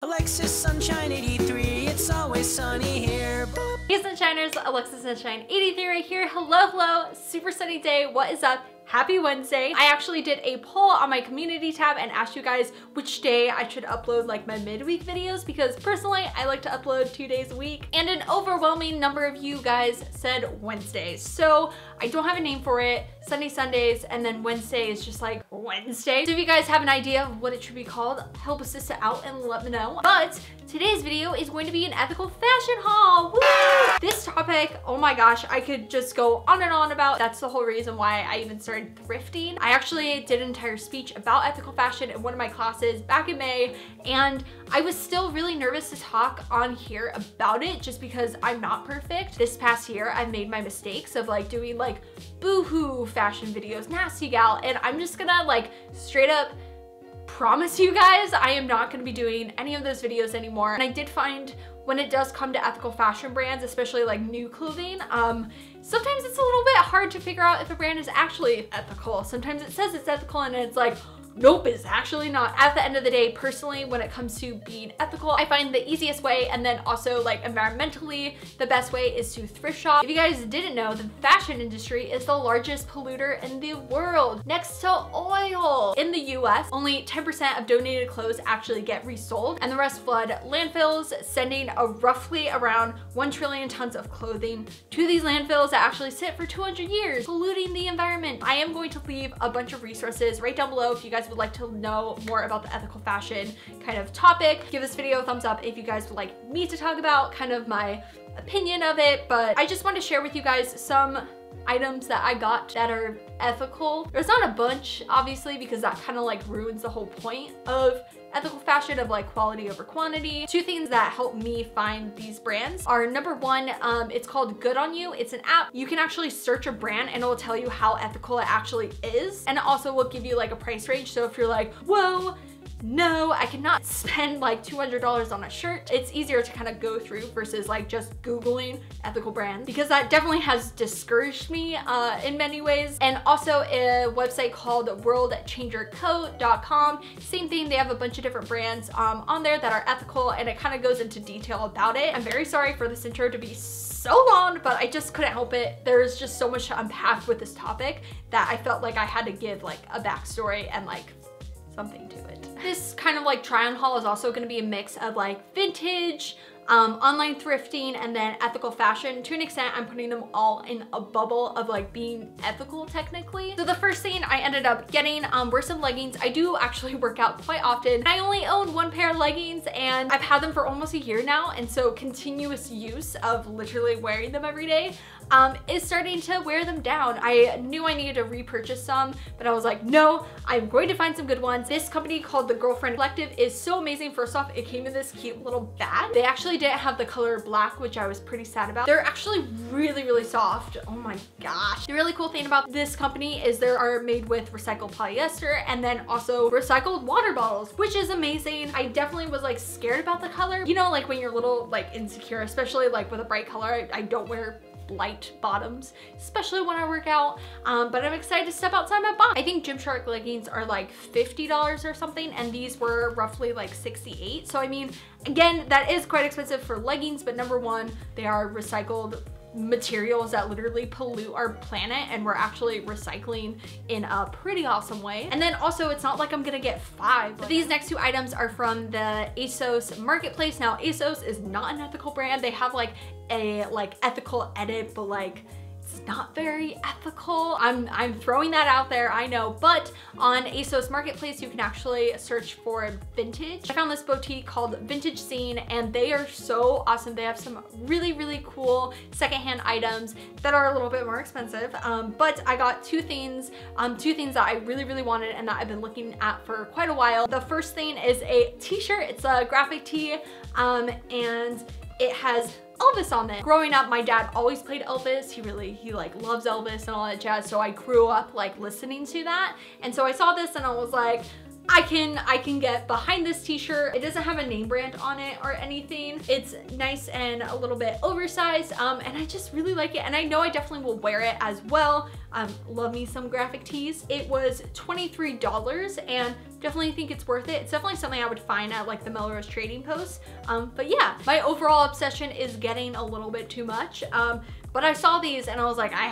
Alexis Sunshine 83, it's always sunny here. Hey Sunshiners, Alexis Sunshine 83 right here. Hello, super sunny day. What is up? Happy Wednesday. I actually did a poll on my community tab and asked you guys which day I should upload like my midweek videos, because personally I like to upload 2 days a week, and an overwhelming number of you guys said Wednesdays. So I don't have a name for it. Sunday Sundays, and then Wednesday is just like Wednesday. So if you guys have an idea of what it should be called, help a sister out and let me know. But today's video is going to be an ethical fashion haul. Woo! This topic, oh my gosh, I could just go on and on about. That's the whole reason why I even started thrifting. I actually did an entire speech about ethical fashion in one of my classes back in May, and I was still really nervous to talk on here about it just because I'm not perfect. This past year, I've made my mistakes of like doing like boohoo fashion videos, nasty gal, and I'm just gonna like straight up promise you guys I am not gonna be doing any of those videos anymore. And I did find when it does come to ethical fashion brands, especially like new clothing, sometimes it's a little bit hard to figure out if a brand is actually ethical. Sometimes it says it's ethical and it's like, nope, it's actually not. At the end of the day, personally, when it comes to being ethical, I find the easiest way, and then also like environmentally, the best way is to thrift shop. If you guys didn't know, the fashion industry is the largest polluter in the world, next to oil. In the US, only 10% of donated clothes actually get resold, and the rest flood landfills, sending roughly around 1 trillion tons of clothing to these landfills that actually sit for 200 years, polluting the environment. I am going to leave a bunch of resources right down below if you guys would like to know more about the ethical fashion kind of topic. Give this video a thumbs up if you guys would like me to talk about kind of my opinion of it. But I just want to share with you guys some items that I got that are ethical. There's not a bunch, obviously, because that kind of like ruins the whole point of ethical fashion, of like quality over quantity. Two things that help me find these brands are, number one, it's called Good On You. It's an app. You can actually search a brand and it will tell you how ethical it actually is. And it also will give you like a price range. So if you're like, whoa, no, I cannot spend like $200 on a shirt, it's easier to kind of go through versus like just Googling ethical brands, because that definitely has discouraged me in many ways. And also a website called worldchangerco.com. Same thing, they have a bunch of different brands on there that are ethical, and it kind of goes into detail about it. I'm very sorry for this intro to be so long, but I just couldn't help it. There's just so much to unpack with this topic that I felt like I had to give like a backstory and like something to it. This kind of like try on haul is also going to be a mix of like vintage, online thrifting, and then ethical fashion. To an extent, I'm putting them all in a bubble of like being ethical technically. So the first thing I ended up getting were some leggings. I do actually work out quite often. I only own one pair of leggings and I've had them for almost a year now, and so continuous use of literally wearing them every day is starting to wear them down. I knew I needed to repurchase some, but I was like, no, I'm going to find some good ones. This company called the Girlfriend Collective is so amazing. First off, it came in this cute little bag. They actually didn't have the color black, which I was pretty sad about. They're actually really, really soft. Oh my gosh. The really cool thing about this company is they are made with recycled polyester and then also recycled water bottles, which is amazing. I definitely was like scared about the color. You know, like when you're a little like insecure, especially like with a bright color. I don't wear light bottoms, especially when I work out, but I'm excited to step outside my box. I think Gymshark leggings are like $50 or something, and these were roughly like $68. So I mean, again, that is quite expensive for leggings, but number one, they are recycled materials that literally pollute our planet, and we're actually recycling in a pretty awesome way. And then also, it's not like I'm gonna get 5. But these next 2 items are from the ASOS marketplace. Now, ASOS is not an ethical brand. They have like a ethical edit, but like it's not very ethical. I'm throwing that out there, I know, but on ASOS Marketplace, you can actually search for vintage. I found this boutique called Vintage Scene, and they are so awesome. They have some really, really cool secondhand items that are a little bit more expensive, but I got two things that I really, really wanted and that I've been looking at for quite a while. The first thing is a t-shirt. It's a graphic tee, and it has Elvis on it. Growing up, my dad always played Elvis. He like loves Elvis and all that jazz. So I grew up like listening to that. And so I saw this and I was like, I can get behind this t-shirt. It doesn't have a name brand on it or anything. It's nice and a little bit oversized, and I just really like it, and I know I definitely will wear it as well. Love me some graphic tees. It was $23, and definitely think it's worth it. It's definitely something I would find at like the Melrose Trading Post. But yeah, my overall obsession is getting a little bit too much. But I saw these and I was like, I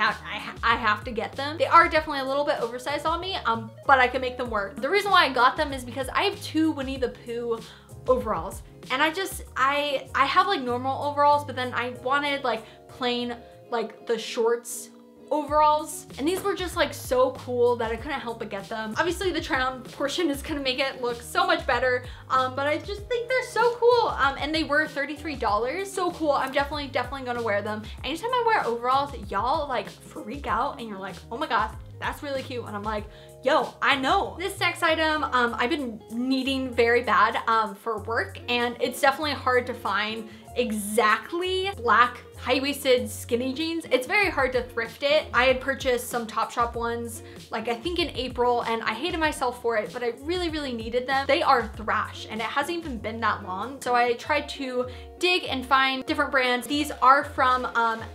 have to get them. They are definitely a little bit oversized on me, but I can make them work. The reason why I got them is because I have 2 Winnie the Pooh overalls, and I have like normal overalls, but then I wanted like plain, like the shorts overalls, and these were just like so cool that I couldn't help but get them. Obviously the try on portion is gonna make it look so much better, but I just think they're so cool, and they were $33. So cool. I'm definitely gonna wear them. Anytime I wear overalls, y'all like freak out and you're like, oh my gosh, that's really cute, and I'm like, yo, I know. This next item I've been needing very bad for work, and it's definitely hard to find exactly black high-waisted skinny jeans. It's very hard to thrift it. I had purchased some Topshop ones, like I think in April, and I hated myself for it, but I really needed them. They are thrash, and it hasn't even been that long. So I tried to dig and find different brands. These are from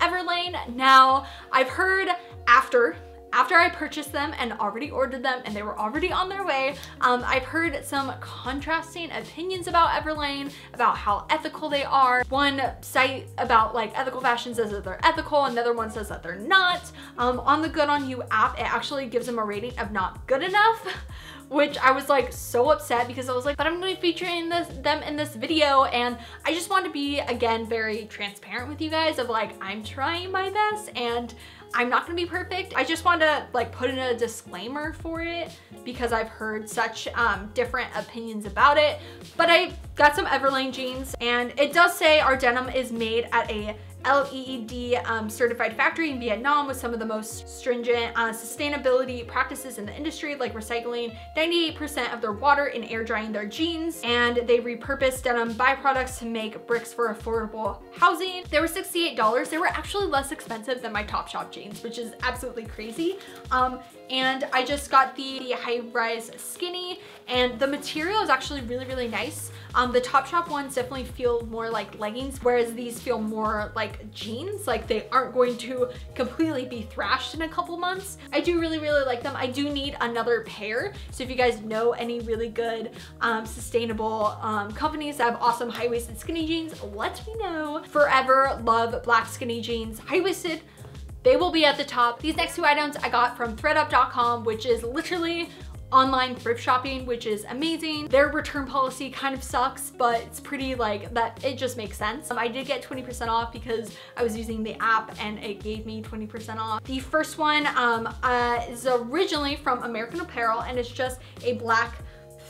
Everlane. Now, I've heard after I purchased them and already ordered them and they were already on their way, I've heard some contrasting opinions about Everlane, about how ethical they are. One site about like ethical fashion says that they're ethical, another one says that they're not. On the Good On You app, it actually gives them a rating of not good enough, which I was like so upset because I was like, but I'm gonna be featuring them in this video, and I just want to be, again, very transparent with you guys of like, I'm trying my best and I'm not gonna be perfect. I just want to like put in a disclaimer for it because I've heard such different opinions about it. But I got some Everlane jeans, and it does say our denim is made at a LEED certified factory in Vietnam with some of the most stringent sustainability practices in the industry, like recycling 98% of their water and air drying their jeans, and they repurpose denim byproducts to make bricks for affordable housing. They were $68. They were actually less expensive than my Topshop jeans, which is absolutely crazy. And I just got the high-rise skinny, and the material is actually really nice. The Topshop ones definitely feel more like leggings, whereas these feel more like jeans. Like they aren't going to completely be thrashed in a couple months. I do really like them. I do need another pair. So if you guys know any really good sustainable companies that have awesome high-waisted skinny jeans, let me know. Forever love black skinny jeans, high-waisted. They will be at the top. These next 2 items I got from thredup.com, which is literally online thrift shopping, which is amazing. Their return policy kind of sucks, but it's pretty like that, it just makes sense. I did get 20% off because I was using the app and it gave me 20% off. The first one is originally from American Apparel, and it's just a black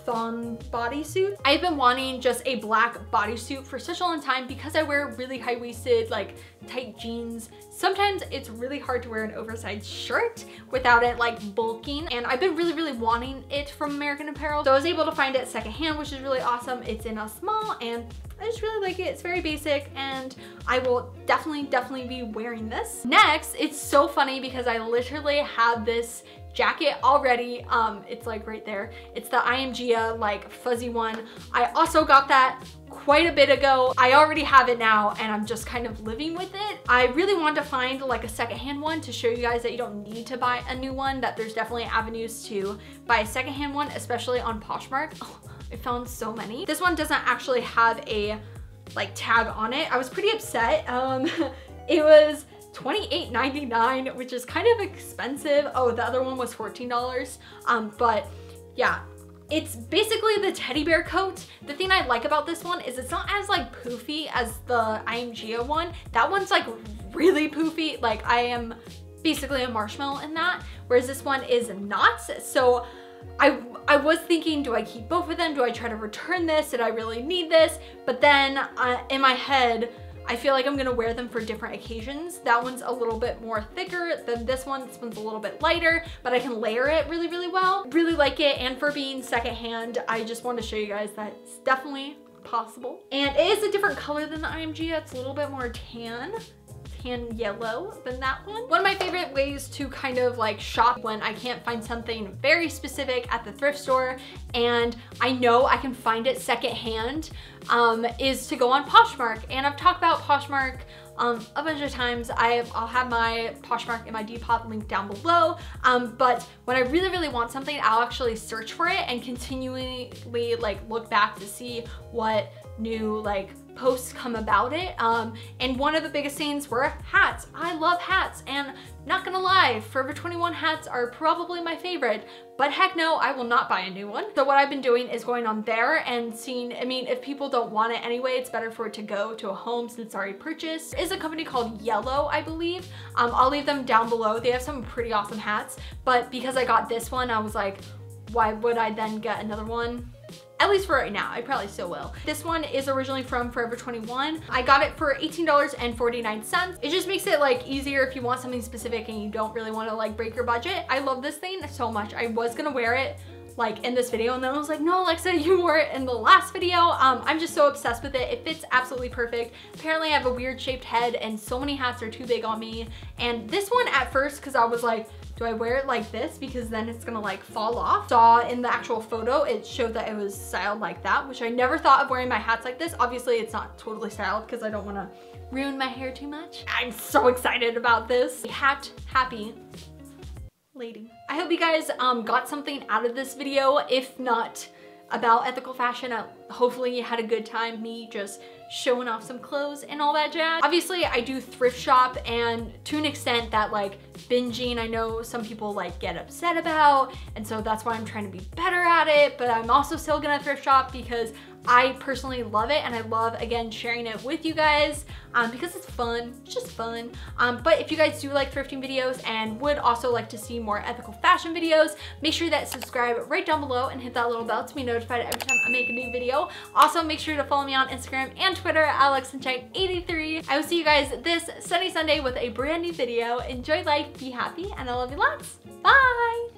thong bodysuit. I've been wanting just a black bodysuit for such a long time because I wear really high-waisted, like tight jeans. Sometimes it's really hard to wear an oversized shirt without it like bulking, and I've been really wanting it from American Apparel. So I was able to find it secondhand, which is really awesome. It's in a small, and I just really like it. It's very basic, and I will definitely be wearing this. Next, it's so funny because I literally have this jacket already. It's like right there. It's the IMGA like fuzzy one. I also got that quite a bit ago. I already have it now, and I'm just kind of living with it. I really want to find like a secondhand one to show you guys that you don't need to buy a new one, that there's definitely avenues to buy a secondhand one, especially on Poshmark. Oh, I found so many. This one doesn't actually have a like tag on it. I was pretty upset. It was $28.99, which is kind of expensive. Oh, the other one was $14. But yeah, it's basically the teddy bear coat. The thing I like about this one is it's not as like poofy as the IMGA one. That one's like really poofy. Like I am basically a marshmallow in that, whereas this one is not. So I was thinking, do I keep both of them? Do I try to return this? Did I really need this? But then in my head, I feel like I'm gonna wear them for different occasions. That one's a little bit more thicker than this one. This one's a little bit lighter, but I can layer it really well. Really like it, and for being secondhand, I just want to show you guys that it's definitely possible. And it is a different color than the IMG. It's a little bit more tan yellow than that one. One of my favorite ways to kind of like shop when I can't find something very specific at the thrift store and I know I can find it secondhand is to go on Poshmark. And I've talked about Poshmark a bunch of times. I'll have my Poshmark and my Depop link down below. But when I really want something, I'll actually search for it and continually like look back to see what new like posts come about it. And one of the biggest things were hats. I love hats, and not gonna lie, Forever 21 hats are probably my favorite, but heck no, I will not buy a new one. So what I've been doing is going on there and seeing, I mean, if people don't want it anyway, it's better for it to go to a home since it's already purchased. There is a company called Yellow, I believe. I'll leave them down below. They have some pretty awesome hats, but because I got this one, I was like, why would I then get another one? At least for right now, I probably still will. This one is originally from Forever 21. I got it for $18.49. It just makes it like easier if you want something specific and you don't really want to like break your budget. I love this thing so much. I was gonna wear it like in this video, and then I was like, no, Alexa, you wore it in the last video. I'm just so obsessed with it. It fits absolutely perfect. Apparently I have a weird shaped head and so many hats are too big on me. And this one at first, because I was like, do I wear it like this because then it's gonna like fall off? Saw in the actual photo, it showed that it was styled like that, which I never thought of wearing my hats like this. Obviously it's not totally styled because I don't wanna ruin my hair too much. I'm so excited about this. Hat happy lady. I hope you guys got something out of this video. If not about ethical fashion, hopefully you had a good time me just showing off some clothes and all that jazz. Obviously I do thrift shop, and to an extent that like binging, I know some people like get upset about, and so that's why I'm trying to be better at it, but I'm also still gonna thrift shop because I personally love it, and I love, again, sharing it with you guys because it's fun. It's just fun. But if you guys do like thrifting videos and would also like to see more ethical fashion videos, make sure that subscribe right down below and hit that little bell to be notified every time I make a new video. Also, make sure to follow me on Instagram and Twitter at AlexSunshine83. I will see you guys this sunny Sunday with a brand new video. Enjoy life, be happy, and I love you lots. Bye!